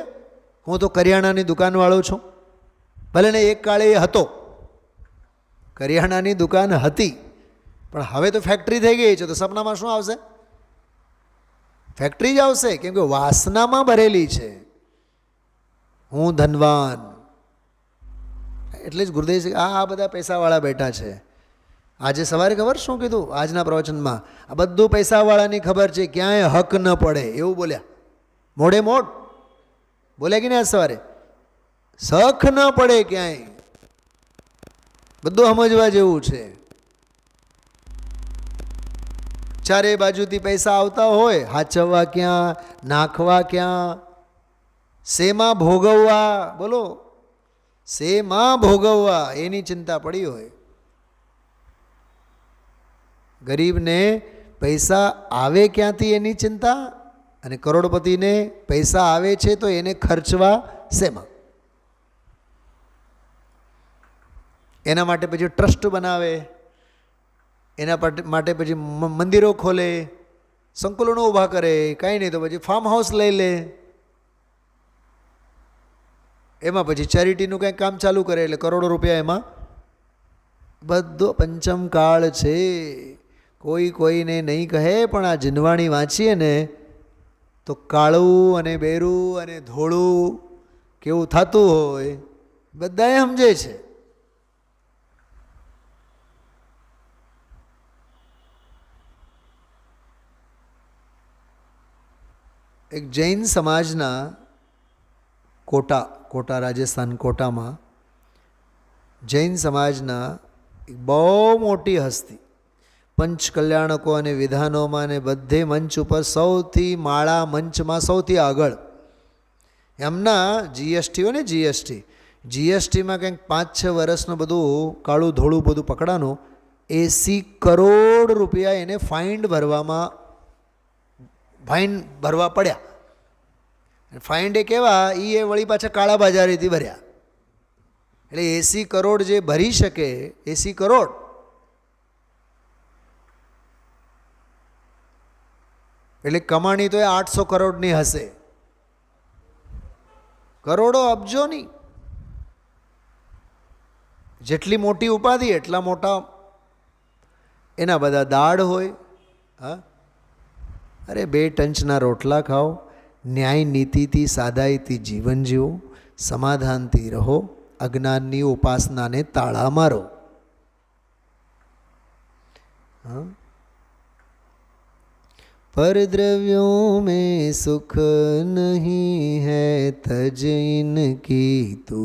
હું તો કરિયાણાની દુકાનવાળો છું? ભલે ને એક કાળે એ હતો, કરિયાણાની દુકાન હતી, પણ હવે તો ફેક્ટરી થઈ ગઈ છે. તો સપનામાં શું આવશે? ફેક્ટરી જ આવશે, કેમ કે વાસનામાં ભરેલી છે. હું ધનવાન. એટલે જ ગુરુદેવ આ બધા પૈસાવાળા બેઠા છે. આજે સવારે ખબર શું કીધું આજના પ્રવચનમાં? આ બધું પૈસાવાળાની ખબર છે, ક્યાંય હક ન પડે એવું બોલ્યા. મોડે મોડ બોલ્યા કે નહીં આજ સવારે? શખ ન પડે ક્યાંય, બધું સમજવા જેવું છે. ચારે બાજુથી પૈસા આવતા હોય, હાચવવા ક્યાં, નાખવા ક્યાં, શેમાં ભોગવવા? બોલો, શેમાં ભોગવવા એની ચિંતા પડી હોય. ગરીબને પૈસા આવે ક્યાંથી એની ચિંતા, અને કરોડપતિને પૈસા આવે છે તો એને ખર્ચવા શેમાં? એના માટે પછી ટ્રસ્ટ બનાવે, એના માટે પછી મંદિરો ખોલે, સંકુલનો ઊભા કરે, કાંઈ નહીં તો પછી ફાર્મ હાઉસ લઈ લે, એમાં પછી ચેરિટીનું કંઈક કામ ચાલુ કરે, એટલે કરોડો રૂપિયા એમાં. બધો પંચમ કાળ છે. કોઈ કોઈને નહીં કહે, પણ આ જીનવાણી વાંચીએ ને તો કાળું અને બેરું અને ધોળું કેવું થતું હોય બધાએ સમજે છે. એક જૈન સમાજના કોટા રાજસ્થાન કોટામાં જૈન સમાજના એક બહુ મોટી હસ્તી, પંચ કલ્યાણકો અને વિધાનોમાં ને બધે મંચ ઉપર સૌથી માળા મંચમાં સૌથી આગળ. એમના જીએસટી હોય ને, જીએસટીમાં કંઈક 5-6 વર્ષનું બધું કાળું ધોળું બધું પકડાનું, 80 કરોડ રૂપિયા એને ફાઇન ભરવા પડ્યા. ફાઇન એ કેવા, એ વળી પાછા કાળા બજારીથી ભર્યા. એટલે 80 કરોડ જે ભરી શકે, 80 કરોડ એટલે કમાણી તો એ 800 કરોડની હશે. કરોડો અબજોની. જેટલી મોટી ઉપાધિ એટલા મોટા એના બધા દાડ હોય. હા, અરે 2 ટંચના રોટલા ખાઓ, ન્યાય નીતિથી સાદાઈથી જીવન જીવો, સમાધાનથી રહો, અજ્ઞાનની ઉપાસનાને તાળા મારો. હા, पर द्रव्यों में सुख नहीं है, तज इनकी तू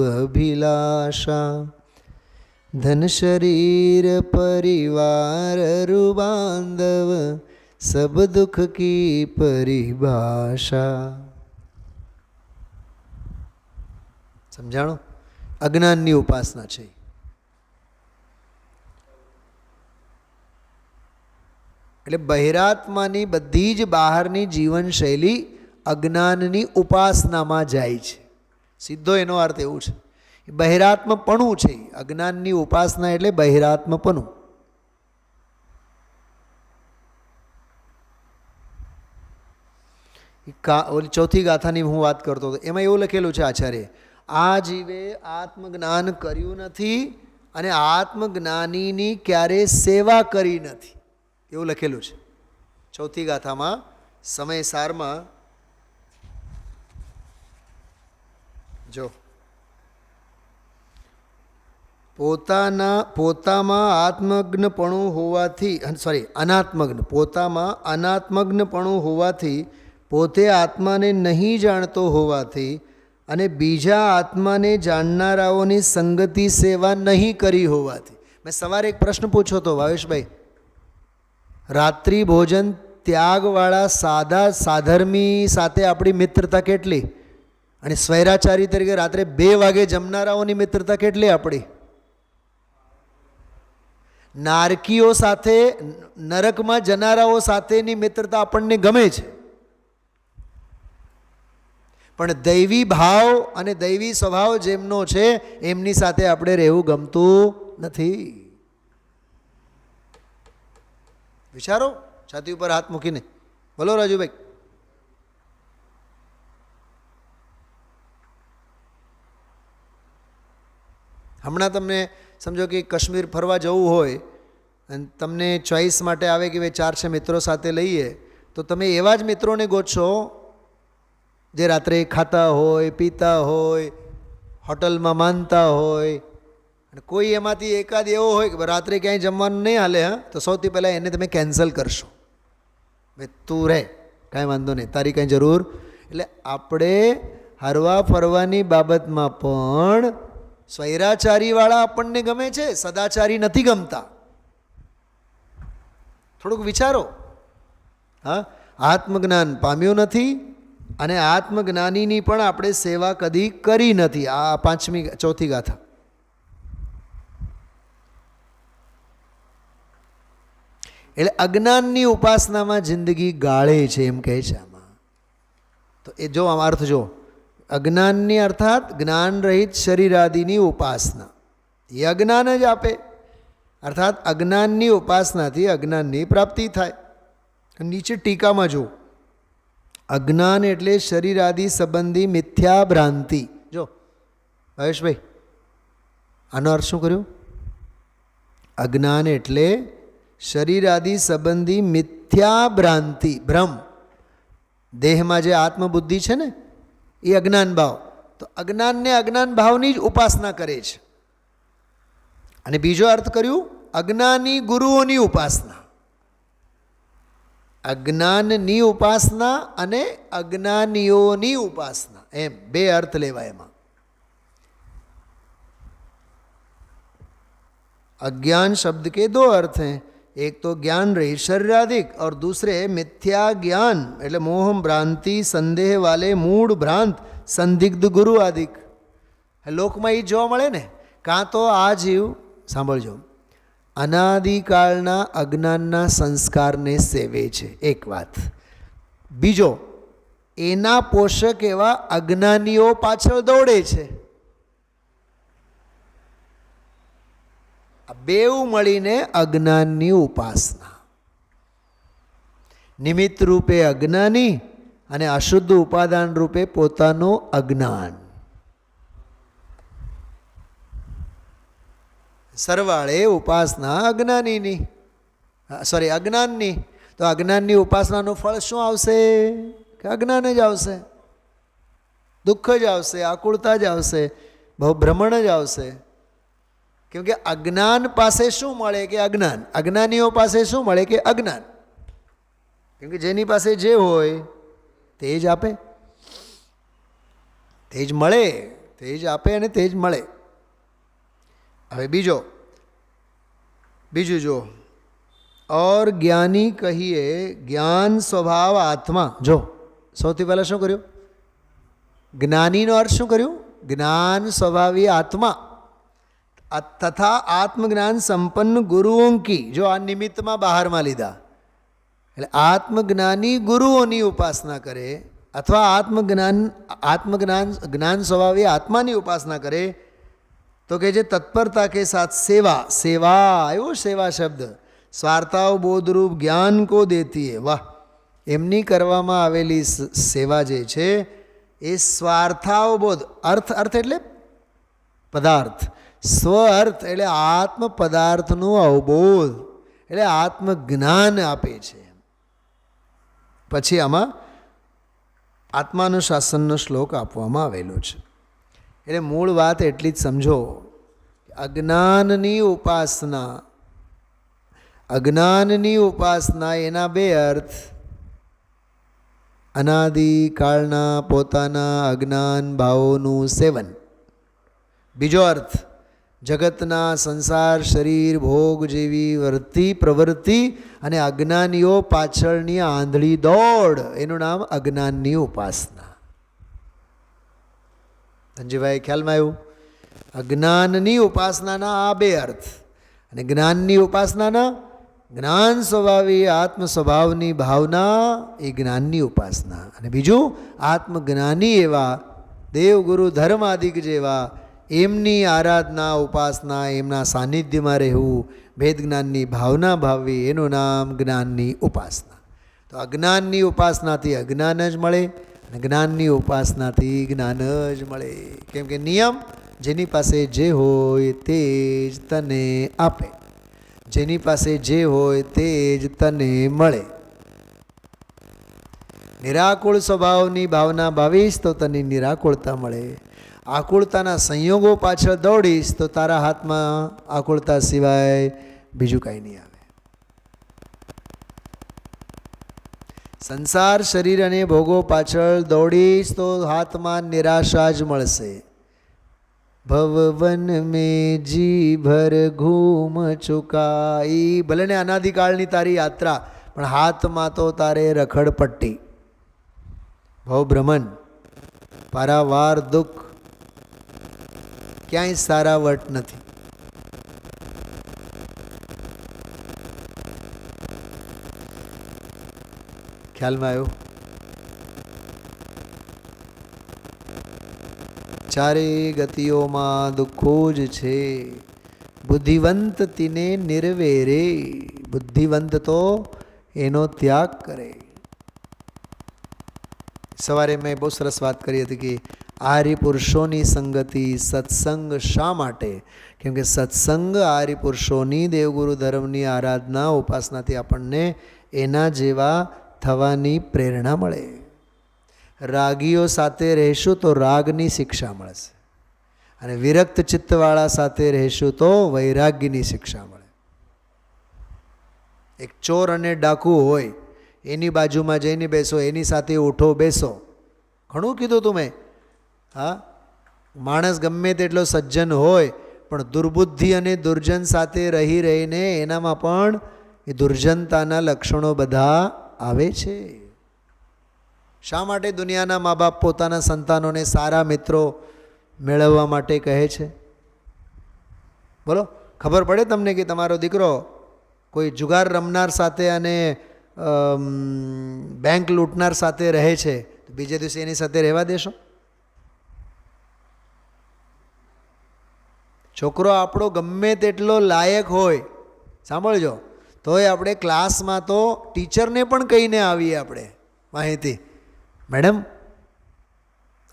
अभिलाषा, धन शरीर परिवार रुबांधव, सब दुख की परिभाषा. સમજાણું? અજ્ઞાનની ઉપાસના છે. એટલે બહિરાત્માની બધી જ બહારની જીવનશૈલી અજ્ઞાનની ઉપાસનામાં જાય છે. સીધો એનો અર્થ એવું છે. બહિરાત્મપણું છે. અજ્ઞાનની ઉપાસના એટલે બહિરાત્મપણું. ઓલી ચોથી ગાથાની હું વાત કરતો હતો, એમાં એવું લખેલું છે આચાર્ય, આ જીવે આત્મજ્ઞાન કર્યું નથી અને આત્મજ્ઞાનીની ક્યારેય સેવા કરી નથી, એવું લખેલું છે ચોથી ગાથામાં સમયસારમાં. જો પોતામાં આત્મજ્ઞપણું હોવાથી, પોતામાં અનાત્મજ્ઞપણું હોવાથી, પોતે આત્માને નહીં જાણતો હોવાથી અને બીજા આત્માને જાણનારાઓની સંગતિ સેવા નહીં કરી હોવાથી. મેં સવારે એક પ્રશ્ન પૂછ્યો હતો ભાવેશભાઈ, રાત્રિ ભોજન ત્યાગવાળા સાધર્મી સાથે આપણી મિત્રતા કેટલી, અને સ્વૈરાચારી તરીકે રાત્રે 2 વાગે જમનારાઓની મિત્રતા કેટલી આપણી? નારકીઓ સાથે, નરકમાં જનારાઓ સાથેની મિત્રતા આપણને ગમે છે, પણ દૈવી ભાવ અને દૈવી સ્વભાવ જેમનો છે એમની સાથે આપણે રહેવું ગમતું નથી. વિચારો, છાતી ઉપર હાથ મૂકીને બોલો રાજુભાઈ. હમણાં તમને સમજો કે કાશ્મીર ફરવા જવું હોય અને તમને ચોઈસ માટે આવે કે ભાઈ 4-6 મિત્રો સાથે લઈએ, તો તમે એવા જ મિત્રોને ગોતશો જે રાત્રે ખાતા હોય, પીતા હોય, હોટલમાં માનતા હોય, અને કોઈ એમાંથી એકાદ એવો હોય કે રાત્રે ક્યાંય જમવાનું નહીં હાલે, તો સૌથી પહેલાં એને તમે કેન્સલ કરશો, ભાઈ તું રહે, કાંઈ વાંધો નહીં, તારી કાંઈ જરૂર. એટલે આપણે હરવા ફરવાની બાબતમાં પણ સ્વૈરાચારીવાળા આપણને ગમે છે, સદાચારી નથી ગમતા. થોડુંક વિચારો. હા, આત્મજ્ઞાન પામ્યું નથી અને આત્મજ્ઞાનીની પણ આપણે સેવા કદી કરી નથી. આ ચોથી ગાથા. એટલે અજ્ઞાનની ઉપાસનામાં જિંદગી ગાળે છે એમ કહે છે આમાં. તો એ જો આમ અર્થ જો, અજ્ઞાનની અર્થાત જ્ઞાન રહિત શરીરાદિની ઉપાસના એ અજ્ઞાન જ આપે, અર્થાત અજ્ઞાનની ઉપાસનાથી અજ્ઞાનની પ્રાપ્તિ થાય. નીચે ટીકામાં જો, અજ્ઞાન એટલે શરીરાદિ સંબંધી મિથ્યા ભ્રાંતિ. જો ભાવેશભાઈ, આનો અર્થ શું કર્યું? અજ્ઞાન એટલે શરીરાદિ સંબંધી મિથ્યા ભ્રાંતિ, ભ્રમ. દેહમાં જે આત્મબુદ્ધિ છે ને એ અજ્ઞાન ભાવ, તો અજ્ઞાનને અજ્ઞાન ભાવની જ ઉપાસના કરે છે. અને બીજો અર્થ કર્યું અજ્ઞાની ગુરુઓની ઉપાસના. અજ્ઞાનની ઉપાસના અને અજ્ઞાનીઓની ઉપાસના, એમ 2 અર્થ લેવાય એમાં. अज्ञान शब्द के 2 अर्थ हैं, एक तो ज्ञान रहित शरीराधिक और दूसरे मिथ्या ज्ञान એટલે મોહ ભ્રાંતિ સંદેહ વાલે મૂળ ભ્રાંત સંદિગ્ધ ગુરુ આદિક. લોકમાં એ જોવા મળે ને, કાં તો આ જીવ, સાંભળજો, અનાદિકાળના અજ્ઞાનના સંસ્કારને સેવે છે, એક વાત. બીજો, એના પોષક એવા અજ્ઞાનીઓ પાછળ દોડે છે. બેઉ મળીને અજ્ઞાનની ઉપાસના. નિમિત્ત રૂપે અજ્ઞાની અને અશુદ્ધ ઉપાદાન રૂપે પોતાનું અજ્ઞાન. સરવાળે ઉપાસના અજ્ઞાનીની, અજ્ઞાનની. તો અજ્ઞાનની ઉપાસનાનું ફળ શું આવશે? કે અજ્ઞાન જ આવશે, દુઃખ જ આવશે, આકુળતા જ આવશે, ભ્રમણ જ આવશે. કેમ કે અજ્ઞાન પાસે શું મળે? કે અજ્ઞાન. અજ્ઞાનીઓ પાસે શું મળે? કે અજ્ઞાન. કેમ કે જેની પાસે જે હોય તે જ આપે, તે જ મળે, તે જ આપે અને તે જ મળે. હવે બીજું જો, और ज्ञानी कहिए ज्ञान स्वभाव आत्मा. जो સૌથી પહેલાં શું કર્યું? જ્ઞાનીનો અર્થ શું કર્યું? જ્ઞાન સ્વભાવી આત્મા તથા આત્મજ્ઞાન સંપન્ન ગુરુઓ કી. જો આ નિમિત્તમાં બહારમાં લીધા, એટલે આત્મજ્ઞાની ગુરુઓની ઉપાસના કરે અથવા જ્ઞાન સ્વભાવી આત્માની ઉપાસના કરે, તો કે જે તત્પરતા કે સાથ સેવા, આવ્યો સેવા શબ્દ, स्वार्थाव बोधरूप ज्ञान को देती है. वाह, એમની કરવામાં આવેલી સેવા જે છે એ સ્વાર્થાવબોધ, અર્થ એટલે પદાર્થ, સ્વ અર્થ એટલે આત્મ પદાર્થનું અવબોધ એટલે આત્મજ્ઞાન આપે છે. પછી આમાં આત્માનુશાસનનો શ્લોક આપવામાં આવેલો છે. એટલે મૂળ વાત એટલી જ સમજો, અજ્ઞાનની ઉપાસના એના બે અર્થ: અનાદિકાળના પોતાના અજ્ઞાન ભાવોનું સેવન. બીજો અર્થ જગતના સંસાર શરીર ભોગ જેવી પ્રવૃત્તિ અને અજ્ઞાનીઓ પાછળની આંધળી દોડ, એનું નામ અજ્ઞાનની ઉપાસના. ધનજીભાઈ ખ્યાલમાં આવ્યું? અજ્ઞાનની ઉપાસનાના આ બે અર્થ, અને જ્ઞાનની ઉપાસનાના જ્ઞાન સ્વભાવી આત્મ સ્વભાવની ભાવના એ જ્ઞાનની ઉપાસના, અને બીજું આત્મજ્ઞાની એવા દેવગુરુ ધર્માદિક જેવા એમની આરાધના ઉપાસના, એમના સાનિધ્યમાં રહેવું, ભેદ જ્ઞાનની ભાવના ભાવવી, એનું નામ જ્ઞાનની ઉપાસના. તો અજ્ઞાનની ઉપાસનાથી અજ્ઞાન જ મળે અને જ્ઞાનની ઉપાસનાથી જ્ઞાન જ મળે. કેમ કે નિયમ જેની પાસે જે હોય તે જ તને આપે, જેની પાસે જે હોય તે જ તને મળે. નિરાકુળ સ્વભાવની ભાવના ભાવીશ તો તને નિરાકુળતા મળે. આકુળતાના સંયોગો પાછળ દોડીશ તો તારા હાથમાં આકુળતા સિવાય બીજું કાંઈ નહીં આવે. સંસાર શરીર અને ભોગો પાછળ દોડીશ તો હાથમાં નિરાશા જ મળશે. ભવવન મેં જી ભર ઘૂમ ચુકાઈ, ભલે ને અનાદિકાળની તારી યાત્રા, પણ હાથમાં તો તારે રખડપટ્ટી, ભવભ્રમણ, પારાવાર દુઃખ, ક્યાંય સારા વટ નથી. ખ્યાલમાં આવ્યું? ચારે ગતિઓમાં દુઃખો જ છે, બુદ્ધિવંત તીને નિર્વેરે. બુદ્ધિવંત તો એનો ત્યાગ કરે. સવારે મેં બહુ સરસ વાત કરી હતી કે આર્ય પુરુષોની સંગતિ, સત્સંગ શા માટે? કેમ કે સત્સંગ આર્ય પુરુષોની દેવગુરુ ધર્મની આરાધના ઉપાસનાથી આપણને એના જેવા થવાની પ્રેરણા મળે. રાગીઓ સાથે રહેશું તો રાગની શિક્ષા મળશે, અને વિરક્ત ચિત્તવાળા સાથે રહેશું તો વૈરાગ્યની શિક્ષા મળે. એક ચોર અને ડાકુ હોય, એની બાજુમાં જઈને બેસો, એની સાથે ઉઠો બેસો. ઘણું કીધું તું મેં. હા, માણસ ગમે તેટલો સજ્જન હોય પણ દુર્બુદ્ધિ અને દુર્જન સાથે રહી રહીને એનામાં પણ એ દુર્જનતાના લક્ષણો બધા આવે છે. શા માટે દુનિયાના મા બાપ પોતાના સંતાનોને સારા મિત્રો મેળવવા માટે કહે છે? બોલો, ખબર પડે તમને કે તમારો દીકરો કોઈ જુગાર રમનાર સાથે અને બેંક લૂંટનાર સાથે રહે છે, તો બીજે દિવસે એની સાથે રહેવા દેશો? છોકરો આપણો ગમે તેટલો લાયક હોય, સાંભળજો, તોય આપણે ક્લાસમાં તો ટીચરને પણ કહીને આવીએ આપણે માહિતી, મેડમ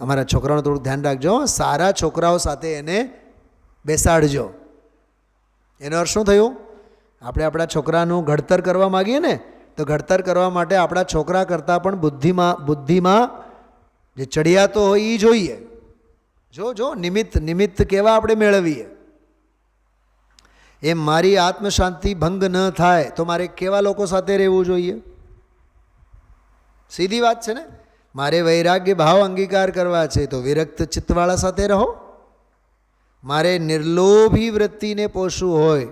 અમારા છોકરાઓનું થોડુંક ધ્યાન રાખજો, સારા છોકરાઓ સાથે એને બેસાડજો. એનો અર્થ શું થયું? આપણે આપણા છોકરાનું ઘડતર કરવા માગીએ ને, તો ઘડતર કરવા માટે આપણા છોકરા કરતાં પણ બુદ્ધિમાં જે ચડિયાતો હોય એ જોઈએ. જો નિમિત્ત કેવા આપણે મેળવીએ. એમ મારી આત્મશાંતિ ભંગ ન થાય તો મારે કેવા લોકો સાથે રહેવું જોઈએ? સીધી વાત છે ને. મારે વૈરાગ્ય ભાવ અંગીકાર કરવા છે તો વિરક્ત ચિત્તવાળા સાથે રહો. મારે નિર્લોભી વૃત્તિને પોષવું હોય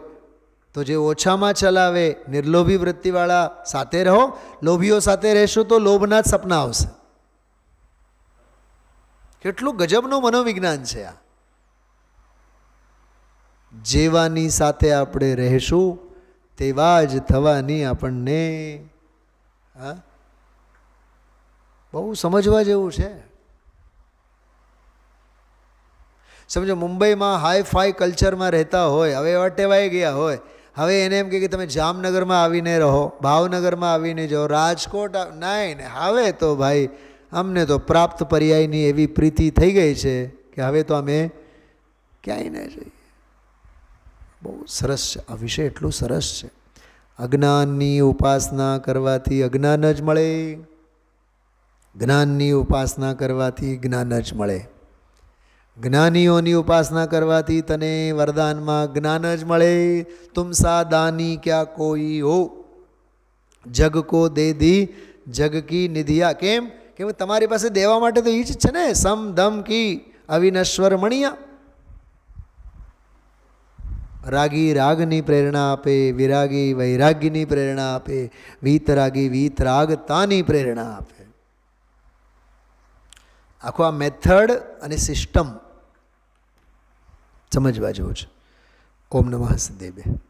તો જે ઓછામાં ચલાવે નિર્લોભી વૃત્તિવાળા સાથે રહો. લોભીઓ સાથે રહેશું તો લોભના જ સપના આવશે. કેટલું ગજબનું મનોવિજ્ઞાન છે આ. જેવાની સાથે આપણે રહેશું તેવા જ થવાની આપણને. હા, બહુ સમજવા જેવું છે. સમજો મુંબઈમાં હાઈ ફાઈ કલ્ચરમાં રહેતા હોય, હવે એવા ટેવાઈ ગયા હોય, હવે એને એમ કે તમે જામનગરમાં આવીને રહો, ભાવનગરમાં આવીને જાઓ, રાજકોટ નહીં ને, હવે તો ભાઈ અમને તો પ્રાપ્ત પર્યાયની એવી પ્રીતિ થઈ ગઈ છે કે હવે તો અમે ક્યાંય ન જઈએ. બહુ સરસ છે આ વિષય, એટલું સરસ છે. અજ્ઞાનની ઉપાસના કરવાથી અજ્ઞાન જ મળે, જ્ઞાનની ઉપાસના કરવાથી જ્ઞાન જ મળે. જ્ઞાનીઓની ઉપાસના કરવાથી તને વરદાનમાં જ્ઞાન જ મળે. તુમ સા દાની ક્યા કોઈ હો, જગ કો દે દી જગ કી નિધિયા. કેમ કે તમારી પાસે દેવા માટે તો એ જ છે ને, સમ દમ કી અવિનશ્વર મણિયા. રાગી રાગની પ્રેરણા આપે, વિરાગી વૈરાગ્યની પ્રેરણા આપે, વીતરાગી વીતરાગતાની પ્રેરણા આપે. આખો આ મેથડ અને સિસ્ટમ સમજવા જેવું છે. ઓમ નમઃ સિદ્ધેભ્યઃ.